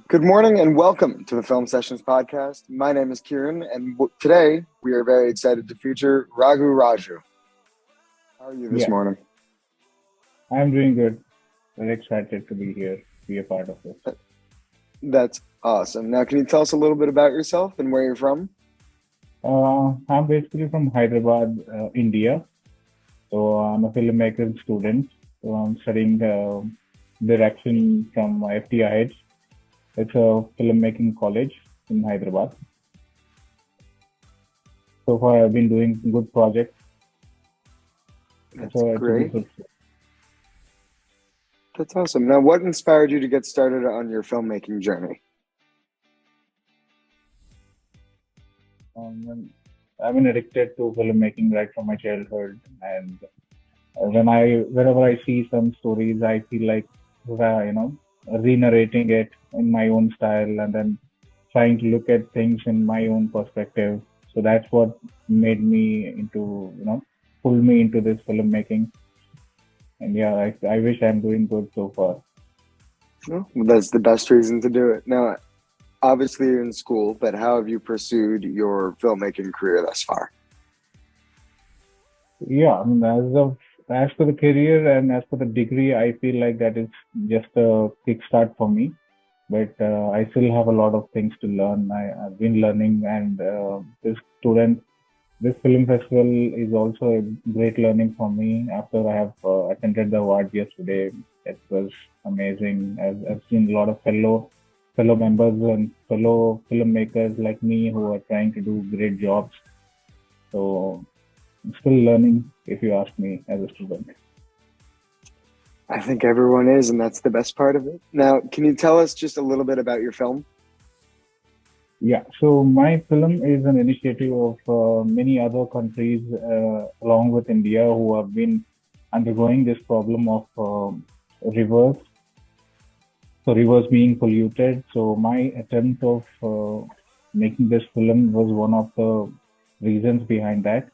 Good morning and welcome to the Film Sessions podcast. My name is Kieran, and today we are very excited to feature Raghu Raju. How are you this Yeah, morning? I'm doing good. Very excited to be here, be a part of this. That's awesome. Now, can you tell us a little bit about yourself and where you're from? I'm basically from Hyderabad, India. So I'm a filmmaker student. So I'm studying direction from FTIH. It's a filmmaking college in Hyderabad. So far, I've been doing good projects. That's So it's a great. good. That's awesome. Now, what inspired you to get started on your filmmaking journey? Um, I've been addicted to filmmaking right from my childhood, and whenever I see some stories, I feel like re-narrating it in my own style, and then trying to look at things in my own perspective. So that's what made me into pull me into this filmmaking. And yeah, I wish I'm doing good so far. Well, that's the best reason to do it. Now, obviously you're in school, but how have you pursued your filmmaking career thus far? Yeah, I mean, as for the career and as for the degree, I feel like that is just a kickstart for me. But I still have a lot of things to learn. I've been learning, and this film festival is also a great learning for me. After I have attended the award yesterday, it was amazing. I've seen a lot of fellow members and fellow filmmakers like me who are trying to do great jobs. So I'm still learning, if you ask me, as a student. I think everyone is, and that's the best part of it. Now, can you tell us just a little bit about your film? Yeah, so my film is an initiative of many other countries along with India who have been undergoing this problem of rivers. So rivers being polluted. So my attempt of making this film was one of the reasons behind that.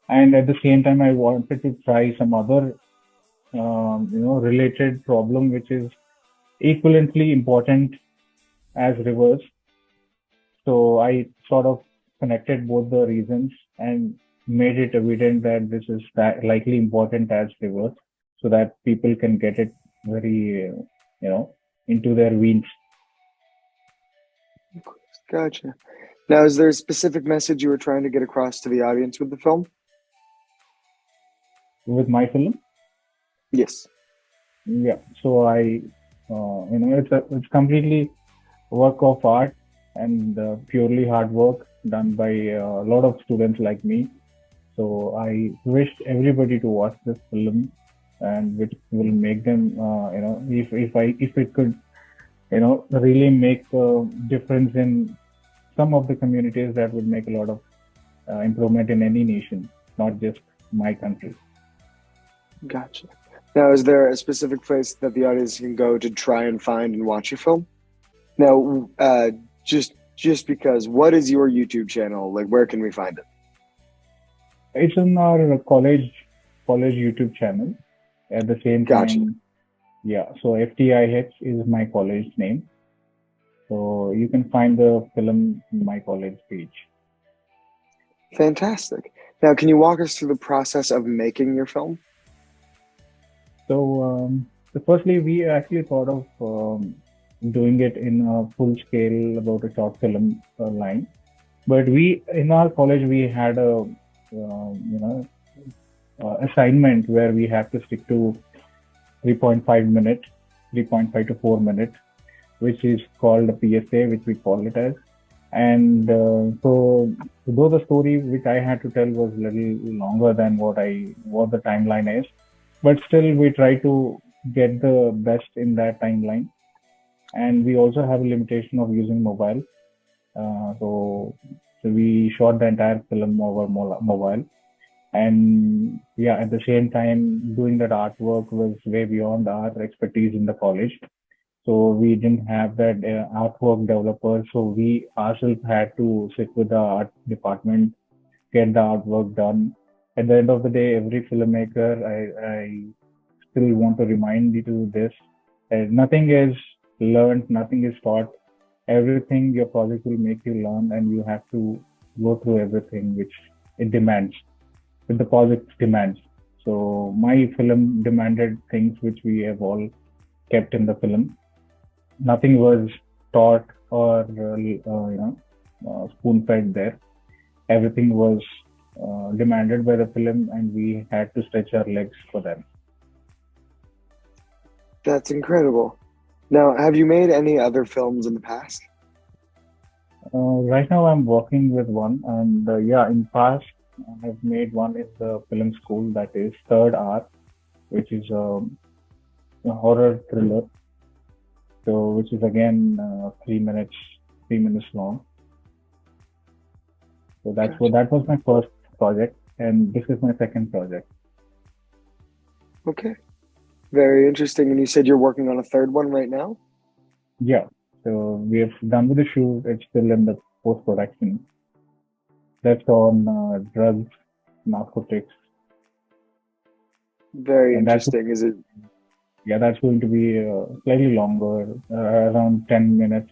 And at the same time, I wanted to try some other, related problem which is equivalently important as rivers. So I sort of connected both the reasons and made it evident that this is likely important as rivers, so that people can get it very, into their veins. Gotcha. Now, is there a specific message you were trying to get across to the audience with the film? With my film. Yes. Yeah. So it's completely work of art and purely hard work done by a lot of students like me. So I wish everybody to watch this film, and which will make them, if it could, really make a difference in some of the communities, that would make a lot of improvement in any nation, not just my country. Gotcha. Now, is there a specific place that the audience can go to try and find and watch your film? Now, just because, what is your YouTube channel? Like, where can we find it? It's in our college YouTube channel. At the same Gotcha. time, yeah. So FTIH is my college name. So you can find the film in my college page. Fantastic. Now, can you walk us through the process of making your film? So firstly, we actually thought of doing it in a full scale about a short film line. But we in our college we had a assignment where we have to stick to 3.5 minute, 3.5 to 4 minute, which is called a PSA, which we call it as. And so, though the story which I had to tell was a little longer than what the timeline is, but still we try to get the best in that timeline. And we also have a limitation of using mobile. So we shot the entire film over mobile. And yeah, at the same time, doing that artwork was way beyond our expertise in the college. So we didn't have that artwork developer. So we ourselves had to sit with the art department, get the artwork done. At the end of the day, every filmmaker, I still want to remind you to this. Nothing is learned, nothing is taught. Everything your project will make you learn, and you have to go through everything which it demands, with the project demands. So my film demanded things which we have all kept in the film. Nothing was taught or spoon fed there. Everything was demanded by the film, and we had to stretch our legs for them. That's incredible. Now, have you made any other films in the past? Right now, I'm working with one, and yeah, in past, I've made one in the film school, that is Third R, which is a horror thriller. So, which is again 3 minutes, 3 minutes long. So Gotcha. that was my first project, and this is my second project. Okay. Very interesting. And you said you're working on a third one right now? Yeah. So we have done with the shoot. It's still in the post production. That's on drugs, narcotics, Very and interesting. Is it that's going to be slightly longer, around 10 minutes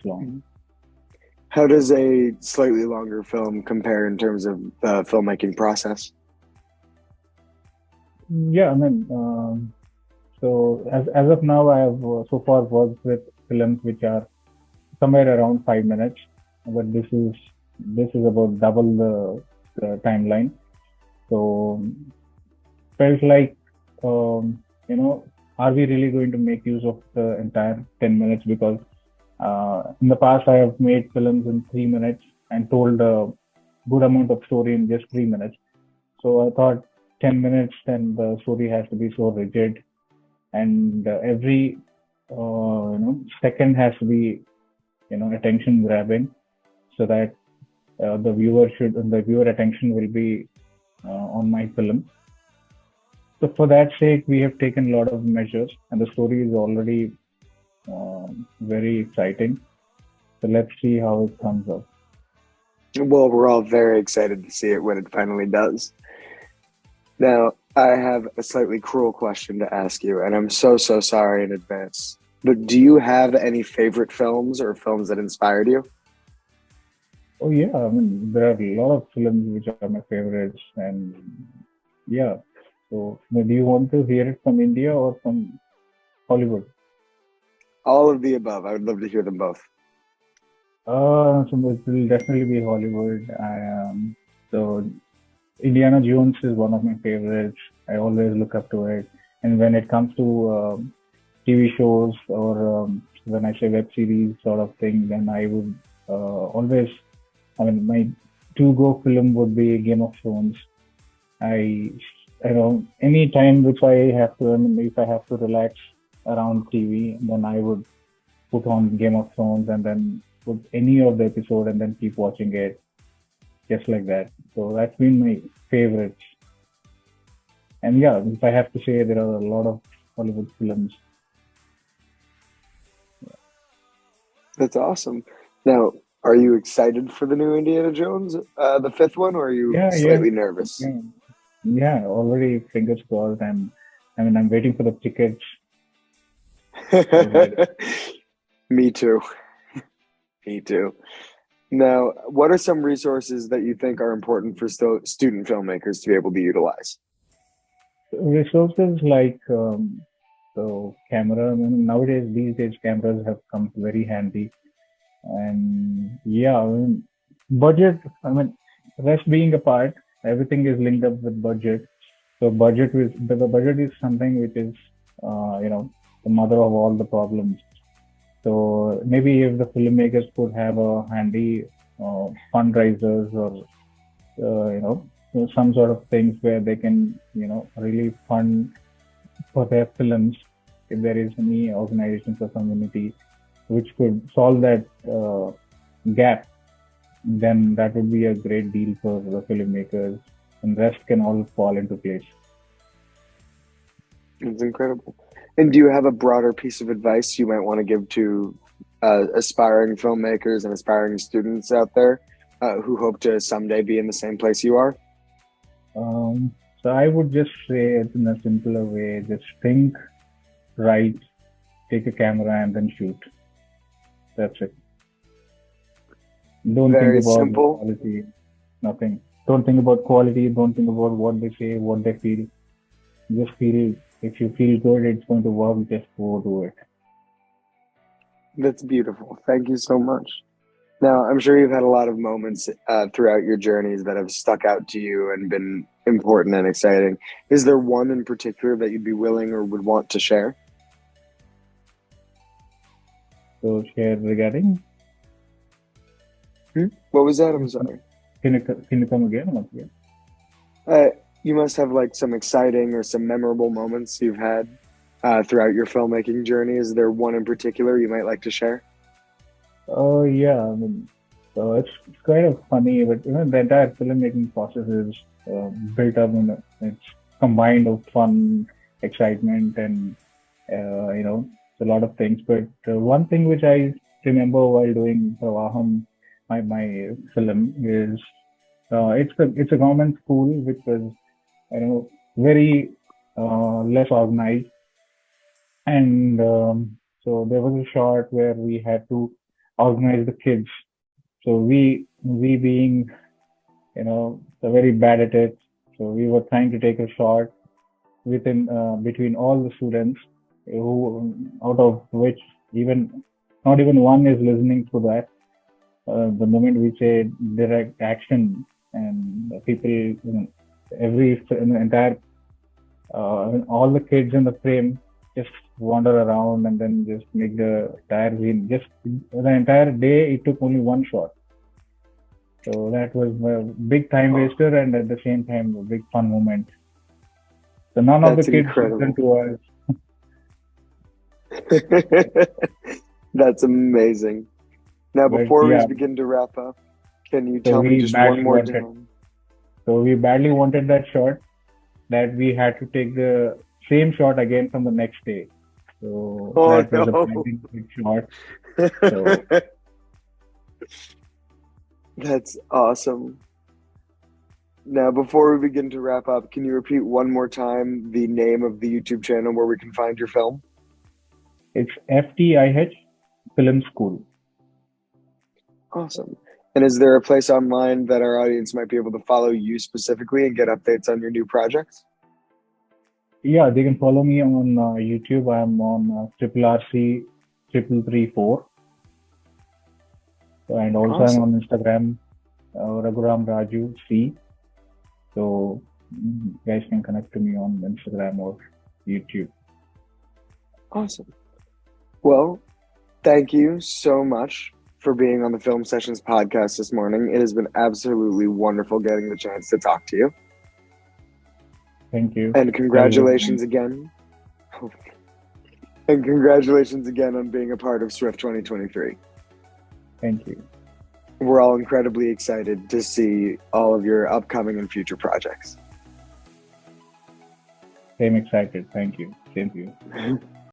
long. Mhm. How does a slightly longer film compare in terms of the filmmaking process? Yeah, I mean, so as of now, I have so far worked with films which are somewhere around 5 minutes, but this is about double the timeline. So felt like, you know, are we really going to make use of the entire 10 minutes? Because in the past, I have made films in 3 minutes and told a good amount of story in just 3 minutes. So I thought 10 minutes, then the story has to be so rigid, and every second has to be attention grabbing, so that the viewer attention will be on my film. So for that sake, we have taken a lot of measures, and the story is already very exciting. So let's see how it comes up. Well, we're all very excited to see it when it finally does. Now, I have a slightly cruel question to ask you, and I'm so, so sorry in advance. But do you have any favorite films or films that inspired you? Oh yeah, I mean there are a lot of films which are my favorites, and yeah. So do you want to hear it from India or from Hollywood? All of the above. I would love to hear them both. So it will definitely be Hollywood. So Indiana Jones is one of my favorites. I always look up to it. And when it comes to TV shows, or when I say web series sort of thing, then I would always, I mean, my to-go film would be Game of Thrones. I, any time which I have to, I mean, if I have to relax around TV, then I would put on Game of Thrones and then put any of the episode and then keep watching it, just like that. So that's been my favorites. And yeah, if I have to say, there are a lot of Hollywood films. That's awesome. Now, are you excited for the new Indiana Jones, the fifth one, or are you Yeah, yeah, slightly nervous? yeah, yeah. Already fingers crossed, and I mean, I'm waiting for the tickets. Me too. Me too. Now, what are some resources that you think are important for student filmmakers to be able to utilize? Resources like so camera. I mean, nowadays, these days, cameras have come very handy, and yeah, I mean, budget. I mean, rest being apart, everything is linked up with budget. So the budget is something which is the mother of all the problems. So maybe if the filmmakers could have a handy fundraisers, or some sort of things where they can really fund for their films, if there is any organizations or community which could solve that gap, then that would be a great deal for the filmmakers, and rest can all fall into place. It's incredible. And do you have a broader piece of advice you might want to give to aspiring filmmakers and aspiring students out there who hope to someday be in the same place you are? So I would just say it in a simpler way: just think right, take a camera and then shoot. That's it. Don't think Very about simple. quality, nothing. Don't think about quality, don't think about what they say, what they feel. Just feel, if you feel good, it's going to work, just go do it. That's beautiful. Thank you so much. Now, I'm sure you've had a lot of moments throughout your journeys that have stuck out to you and been important and exciting. Is there one in particular that you'd be willing or would want to share? So share regarding, What was that? I'm sorry. can you come again? Once again? You must have like some exciting or some memorable moments you've had throughout your filmmaking journey. Is there one in particular you might like to share? Oh yeah, I mean, so it's kind of funny, but the entire filmmaking process is built up in it's combined of fun, excitement, and it's a lot of things. But one thing which I remember while doing Pravaham, my film is it's a government school which was very less organized, and so there was a shot where we had to organize the kids. So we being very bad at it, so we were trying to take a shot within between all the students, who out of which even not even one is listening to that. The moment we say direct action, and people, entire all the kids in the frame just wander around and then just make the entire scene. Just the entire day, it took only one shot. So that was a big time waster and at the same time a big fun moment. So none of the kids listened to us. That's amazing. Now, before we begin to wrap up, can you tell me just one more time? So we badly wanted that shot, that we had to take the same shot again from the next day. So that was a big shot. So. That's awesome. Now, before we begin to wrap up, can you repeat one more time the name of the YouTube channel where we can find your film? It's FTIH Film School. Awesome. And is there a place online that our audience might be able to follow you specifically and get updates on your new projects? Yeah, they can follow me on YouTube. I'm on RRC 3334. And also awesome. I'm on Instagram, Raghu Ram Raju C. So you guys can connect to me on Instagram or YouTube. Awesome. Well, thank you so much for being on the Film Sessions podcast this morning. It has been absolutely wonderful getting the chance to talk to you. Thank you. And congratulations again. And congratulations again on being a part of Swift 2023. Thank you. We're all incredibly excited to see all of your upcoming and future projects. Same excited. Thank you. Same to you.